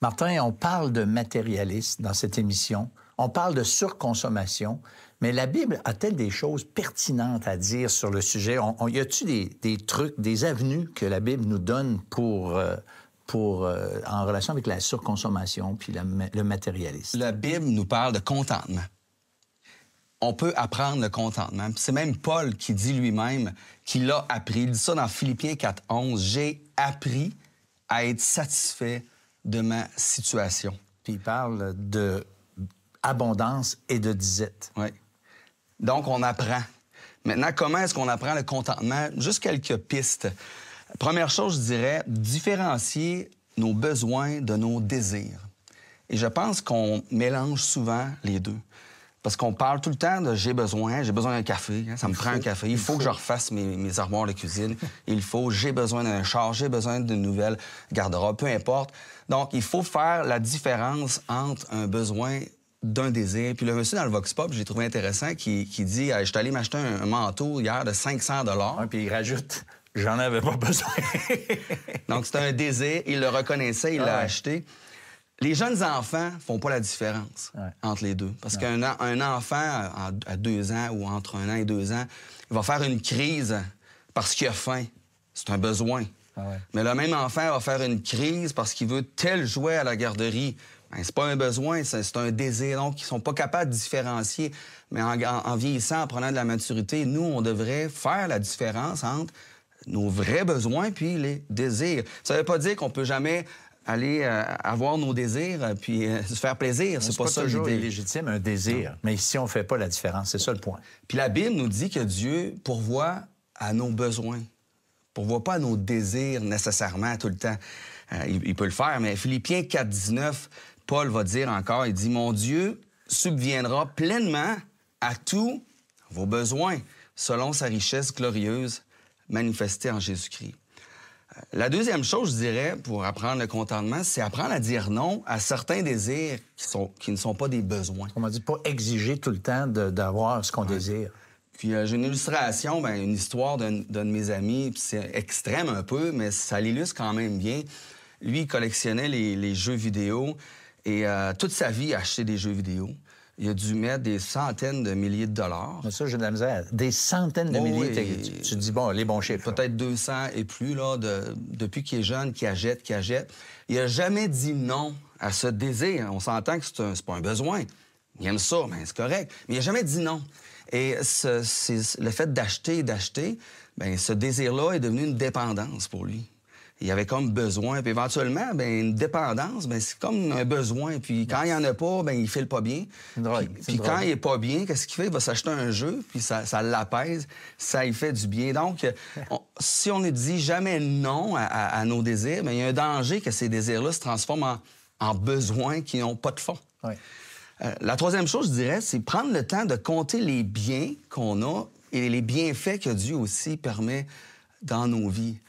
Martin, on parle de matérialisme dans cette émission. On parle de surconsommation. Mais la Bible a-t-elle des choses pertinentes à dire sur le sujet? Y a-t-il des trucs, des avenues que la Bible nous donne en relation avec la surconsommation puis le matérialisme? La Bible nous parle de contentement. On peut apprendre le contentement. C'est même Paul qui dit lui-même qu'il l'a appris. Il dit ça dans Philippiens 4:11. « J'ai appris à être satisfait de ma situation. » Puis il parle d'abondance et de disette. Oui. Donc, on apprend. Maintenant, comment est-ce qu'on apprend le contentement? Juste quelques pistes. Première chose, je dirais, différencier nos besoins de nos désirs. Et je pense qu'on mélange souvent les deux. Parce qu'on parle tout le temps de « j'ai besoin d'un café, hein, ça me prend un café, il faut que je refasse mes armoires de cuisine, j'ai besoin d'un char, j'ai besoin d'une nouvelle garde-robe, peu importe. » Donc, il faut faire la différence entre un besoin d'un désir. Puis le monsieur dans le Vox Pop, j'ai trouvé intéressant, qui dit « Je suis allé m'acheter un manteau hier de 500 $. Ouais, puis il rajoute « J'en avais pas besoin. » Donc, c'était un désir, il le reconnaissait, il l'a acheté. Les jeunes enfants font pas la différence entre les deux. Parce qu'un enfant à 2 ans ou entre 1 an et 2 ans, il va faire une crise parce qu'il a faim. C'est un besoin. Mais le même enfant va faire une crise parce qu'il veut tel jouet à la garderie. Ben, c'est pas un besoin, c'est un désir. Donc, ils sont pas capables de différencier. Mais en vieillissant, en prenant de la maturité, nous, on devrait faire la différence entre nos vrais besoins puis les désirs. Ça veut pas dire qu'on peut jamais aller avoir nos désirs puis se faire plaisir. C'est pas ça l'idée. C'est toujours légitime, un désir. Non. Mais ici, on ne fait pas la différence. C'est ça le point. Puis la Bible nous dit que Dieu pourvoit à nos besoins. Pourvoit pas à nos désirs nécessairement tout le temps. Il peut le faire, mais Philippiens 4:19, Paul va dire encore, il dit « Mon Dieu subviendra pleinement à tous vos besoins, selon sa richesse glorieuse manifestée en Jésus-Christ. » La deuxième chose, je dirais, pour apprendre le contentement, c'est apprendre à dire non à certains désirs qui ne sont pas des besoins. On m'a dit pas exiger tout le temps d'avoir ce qu'on désire. Puis j'ai une illustration, une histoire d'un de mes amis, puis c'est extrême un peu, mais ça l'illustre quand même bien. Lui, il collectionnait les jeux vidéo et toute sa vie, il a acheté des jeux vidéo. Il a dû mettre des centaines de milliers de dollars. Mais ça, j'ai de la misère. Des centaines de milliers. Tu te dis, bon, les bons chiffres. Peut-être 200 et plus, là, depuis qu'il est jeune, qu'il achète. Il n'a jamais dit non à ce désir. On s'entend que c'est pas un besoin. Il aime ça, mais c'est correct. Mais il n'a jamais dit non. Et le fait d'acheter, ce désir-là est devenu une dépendance pour lui. Il avait comme besoin. Puis éventuellement, une dépendance, c'est comme un besoin. Puis quand il n'y en a pas, il file pas bien. Puis quand il est pas bien, qu'est-ce qu'il fait? Il va s'acheter un jeu, puis ça l'apaise, ça lui fait du bien. Donc, si on ne dit jamais non à nos désirs, il y a un danger que ces désirs-là se transforment en besoins qui n'ont pas de fond. Oui. La troisième chose, je dirais, c'est prendre le temps de compter les biens qu'on a et les bienfaits que Dieu aussi permet dans nos vies.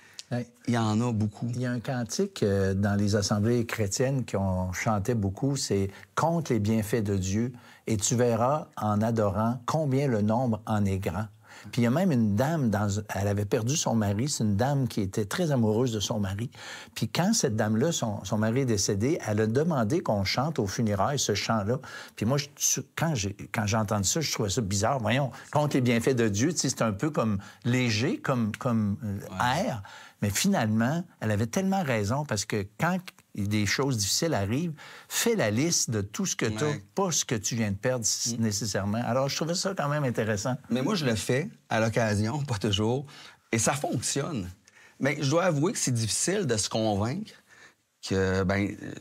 Il y en a beaucoup. Il y a un cantique dans les assemblées chrétiennes qu'on chantait beaucoup, c'est « Compte les bienfaits de Dieu et tu verras en adorant combien le nombre en est grand. » Puis il y a même une dame, elle avait perdu son mari, c'est une dame qui était très amoureuse de son mari. Puis quand cette dame-là, son mari est décédé, elle a demandé qu'on chante aux funérailles ce chant-là. Puis moi, quand j'ai entendu ça, je trouvais ça bizarre. Voyons, compte les bienfaits de Dieu, c'est un peu comme léger, comme air. Mais finalement, elle avait tellement raison parce que quand des choses difficiles arrivent, fais la liste de tout ce que tu as, pas ce que tu viens de perdre nécessairement. Alors, je trouvais ça quand même intéressant. Mais moi, je le fais à l'occasion, pas toujours, et ça fonctionne. Mais je dois avouer que c'est difficile de se convaincre que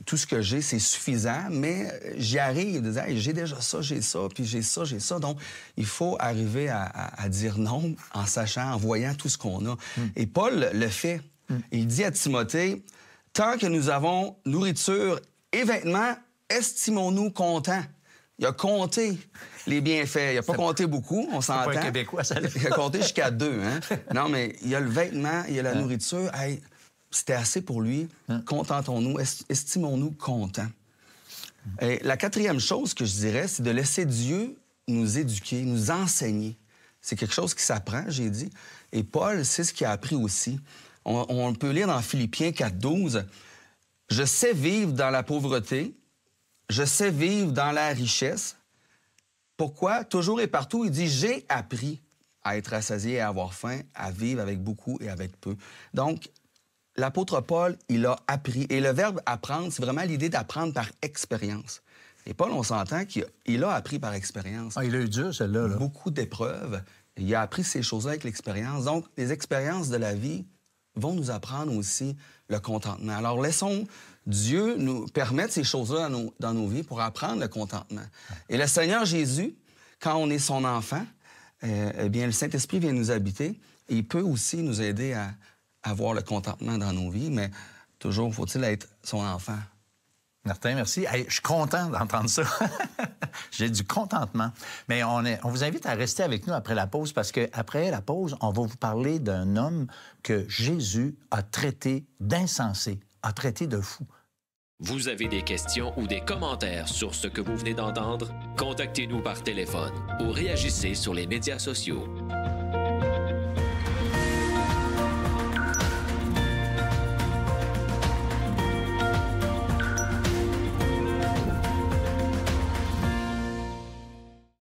tout ce que j'ai, c'est suffisant, mais j'y arrive de dire hey, j'ai déjà ça, j'ai ça, puis j'ai ça, j'ai ça. Donc, il faut arriver à dire non en sachant, en voyant tout ce qu'on a. Et Paul le fait. Il dit à Timothée, « Tant que nous avons nourriture et vêtements, estimons-nous contents. » Il a compté les bienfaits. Il n'a pas compté beaucoup, on s'entend. C'est pas un Québécois, ça. Il a compté jusqu'à 2. Hein? Non, mais il y a le vêtement, il y a la nourriture. Hey, c'était assez pour lui. Contentons-nous, estimons-nous contents. Et la quatrième chose que je dirais, c'est de laisser Dieu nous éduquer, nous enseigner. C'est quelque chose qui s'apprend, j'ai dit. Et Paul, c'est ce qu'il a appris aussi. On peut lire dans Philippiens 4:12, Je sais vivre dans la pauvreté. Je sais vivre dans la richesse. Pourquoi? Toujours et partout, il dit, j'ai appris à être rassasié et à avoir faim, à vivre avec beaucoup et avec peu. Donc, l'apôtre Paul, il a appris. Et le verbe apprendre, c'est vraiment l'idée d'apprendre par expérience. Et Paul, on s'entend qu'il a appris par expérience. Ah, il a eu dur, celle-là. Là. Beaucoup d'épreuves. Il a appris ces choses-là avec l'expérience. Donc, les expériences de la vie vont nous apprendre aussi le contentement. Alors, laissons Dieu nous permettre ces choses-là dans nos vies pour apprendre le contentement. Et le Seigneur Jésus, quand on est son enfant, eh bien, le Saint-Esprit vient nous habiter. Et il peut aussi nous aider à avoir le contentement dans nos vies, mais toujours faut-il être son enfant. Martin, merci. Hey, je suis content d'entendre ça. J'ai du contentement. Mais on vous invite à rester avec nous après la pause parce qu'après la pause, on va vous parler d'un homme que Jésus a traité d'insensé, a traité de fou. Vous avez des questions ou des commentaires sur ce que vous venez d'entendre? Contactez-nous par téléphone ou réagissez sur les médias sociaux.